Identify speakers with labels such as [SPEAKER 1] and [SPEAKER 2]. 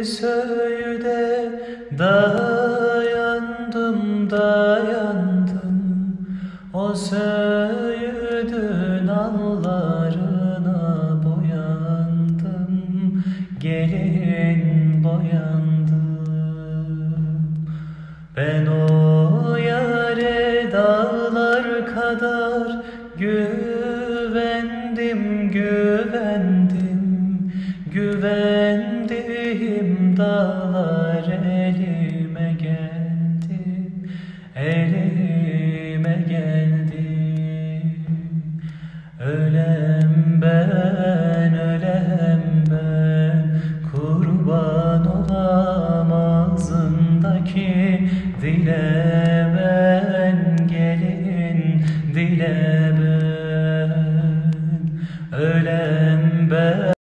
[SPEAKER 1] söğüde dayandım dayandım, o söğüdün nallarına boyandım, gelin boyandım. Ben o yâre dağlar kadar güvendim, güvendim, güvendim, dağlar elime geldi, elime geldi. Ölem ben, ölem ben, kurban olam ağzındaki dile.